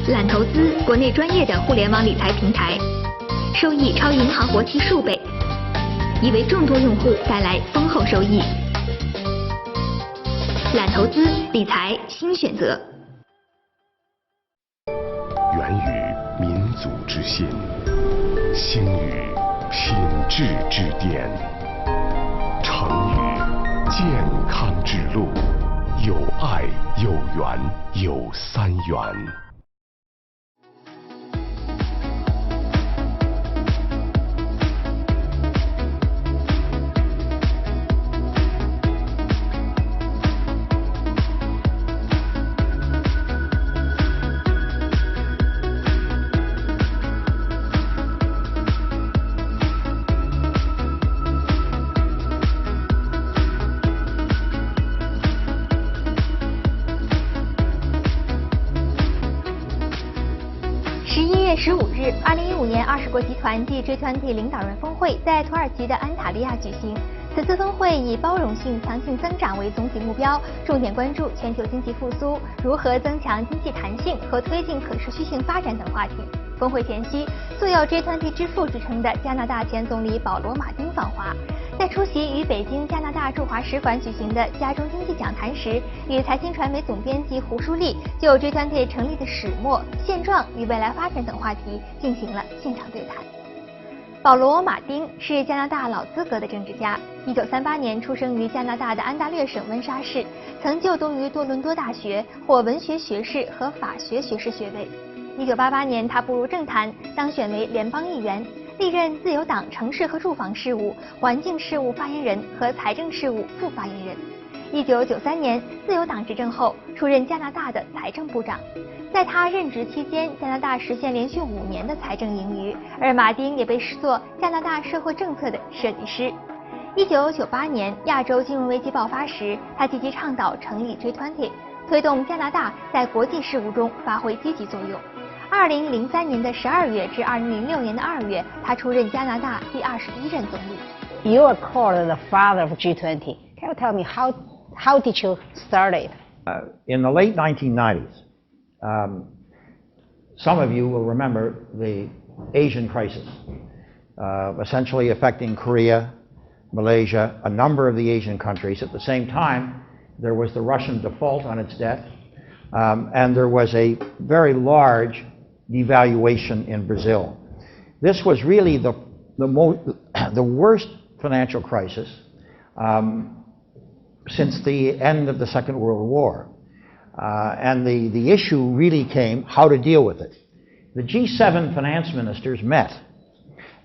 揽投资国内专业的互联网理财平台，收益超银行活期数倍，已为众多用户带来丰厚收益。揽投资理财新选择，源于民族之心，兴于品质之巅，成于健康之路。有爱有缘有三元。15日，2015年20国集团暨 G20 领导人峰会在土耳其的安塔利亚举行。此次峰会以包容性、强劲增长为总体目标，重点关注全球经济复苏、如何增强经济弹性和推进可持续性发展等话题。峰会前夕，素有 G20 之父之称的加拿大前总理保罗·马丁访华。在出席与北京加拿大驻华使馆举行的加中经济讲坛时，与财新传媒总编辑胡舒丽就 G20 成立的始末、现状与未来发展等话题进行了现场对谈。保罗·马丁是加拿大老资格的政治家，1938年出生于加拿大的安大略省温莎市，曾就读于多伦多大学，获文学学士和法学学士学位。1988年，他步入政坛，当选为联邦议员。历任自由党城市和住房事务、环境事务发言人和财政事务副发言人。1993年，自由党执政后，出任加拿大的财政部长。在他任职期间，加拿大实现连续5年的财政盈余，而马丁也被视作加拿大社会政策的设计师。1998年，亚洲金融危机爆发时，他积极倡导成立 G20， 推动加拿大在国际事务中发挥积极作用。2003年的12月至2006年的2月，他出任加拿大第21任总理。You are called the father of G20. Can you tell me how did you start it? In the late 1990s, some of you will remember the Asian crisis, essentially affecting Korea, Malaysia, a number of the Asian countries. At the same time, there was the Russian default on its debt, and there was a very large devaluation in Brazil. This was really the worst financial crisis since the end of the Second World War. And the issue really came how to deal with it. The G7 finance ministers met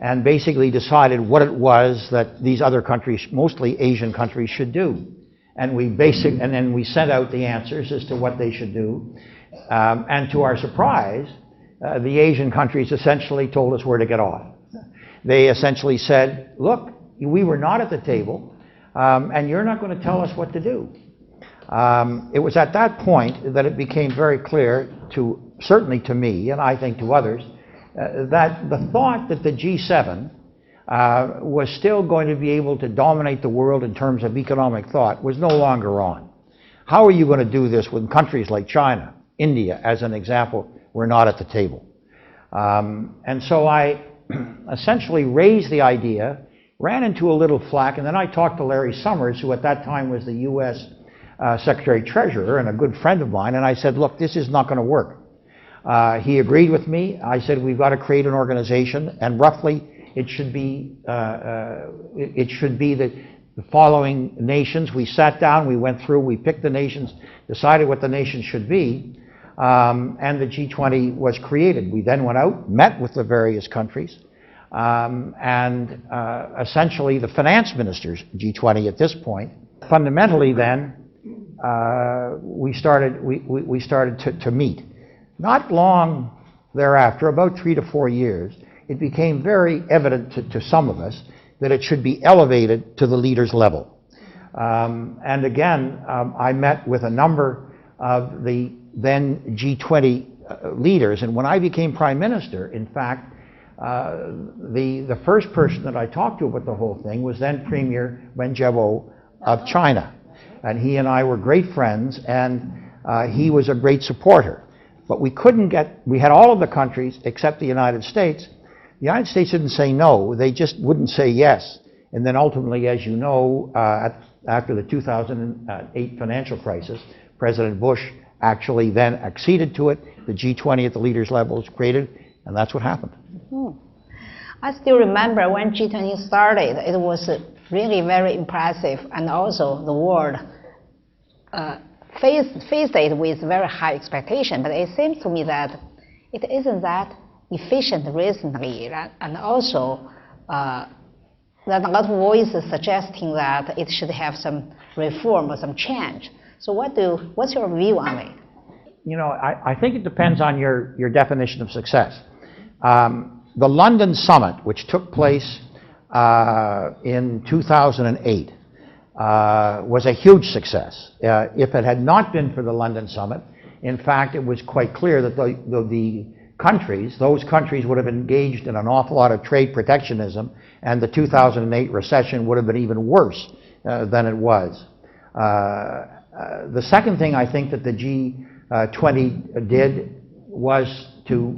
and basically decided what it was that these other countries, mostly Asian countries, should do. And then we sent out the answers as to what they should do. And to our surprise, the Asian countries essentially told us where to get off. They essentially said, look, we were not at the table, and you're not going to tell us what to do. It was at that point that it became very clear certainly to me, and I think to others, that the thought that the G7 was still going to be able to dominate the world in terms of economic thought was no longer on. How are you going to do this when countries like China, India, as an example, were not at the table? And so I essentially raised the idea, ran into a little flack, and then I talked to Larry Summers, who at that time was the U.S. Secretary Treasurer and a good friend of mine, and I said, look, this is not going to work. He agreed with me. I said, we've got to create an organization, and roughly it should be the following nations. We sat down, we went through, we picked the nations, decided what the nations should be, and the G20 was created. We then went out, met with the various countries, and essentially the finance ministers, G20 at this point. Fundamentally then, we started to meet. Not long thereafter, about 3 to 4 years, it became very evident to some of us that it should be elevated to the leaders' level. And again, I met with a number of the then G20 leaders, and when I became Prime Minister, in fact, the first person that I talked to about the whole thing was then Premier Wen Jiabao of China. And he and I were great friends, and he was a great supporter. But we had all of the countries except the United States. The United States didn't say no, they just wouldn't say yes. And then ultimately, as you know, after the 2008 financial crisis, President Bush actually then acceded to it. The G20 at the leaders level was created, and that's what happened. I still remember when G20 started, it was really very impressive, and also the world faced it with very high expectation. But it seems to me that it isn't that efficient recently, and also there are a lot of voices suggesting that it should have some reform or some change. So what's your view on it? You know, I think it depends on your definition of success. The London summit, which took place in 2008, was a huge success. If it had not been for the London summit, in fact, it was quite clear that those countries would have engaged in an awful lot of trade protectionism, and the 2008 recession would have been even worse than it was. The second thing I think that the G20 did was to,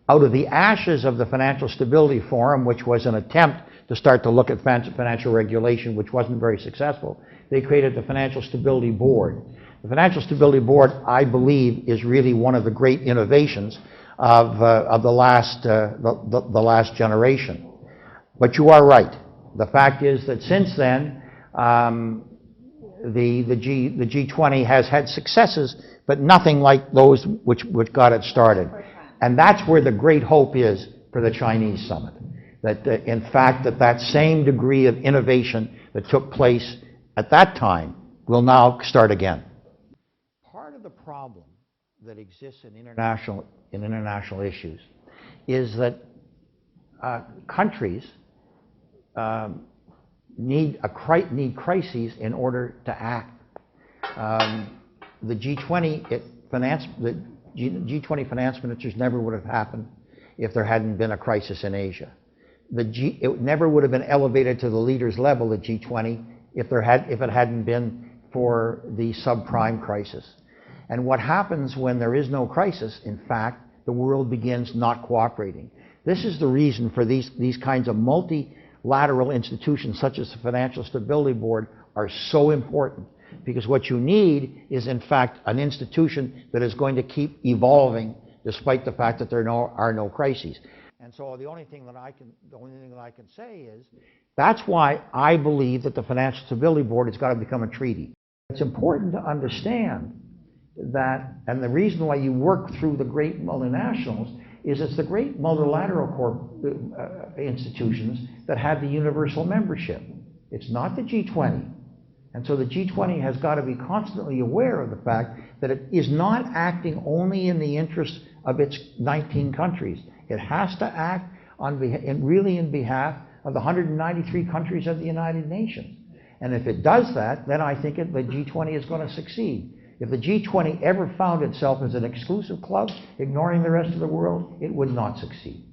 out of the ashes of the Financial Stability Forum, which was an attempt to start to look at financial regulation, which wasn't very successful, they created the Financial Stability Board. The Financial Stability Board, I believe, is really one of the great innovations of the last generation. But you are right. The fact is that since then, the G20 has had successes, but nothing like those which got it started. And that's where the great hope is for the Chinese summit. That in fact, that same degree of innovation that took place at that time will now start again. Part of the problem that exists in international issues is that countries need crises in order to act. The G20 finance ministers never would have happened if there hadn't been a crisis in Asia. It never would have been elevated to the leaders level at G20 if it hadn't been for the subprime crisis. And what happens when there is no crisis, in fact, the world begins not cooperating. This is the reason for these kinds of multilateral institutions such as the Financial Stability Board are so important. Because what you need is, in fact, an institution that is going to keep evolving despite the fact that there are no crises. And so the only thing that I can say is that's why I believe that the Financial Stability Board has got to become a treaty. It's important to understand that, and the reason why you work through the great multinationals is it's the great multilateral institutions that have the universal membership. It's not the G20. And so the G20 has got to be constantly aware of the fact that it is not acting only in the interests of its 19 countries. It has to act really in behalf of the 193 countries of the United Nations. And if it does that, then I think the G20 is going to succeed. If the G20 ever found itself as an exclusive club, ignoring the rest of the world, it would not succeed.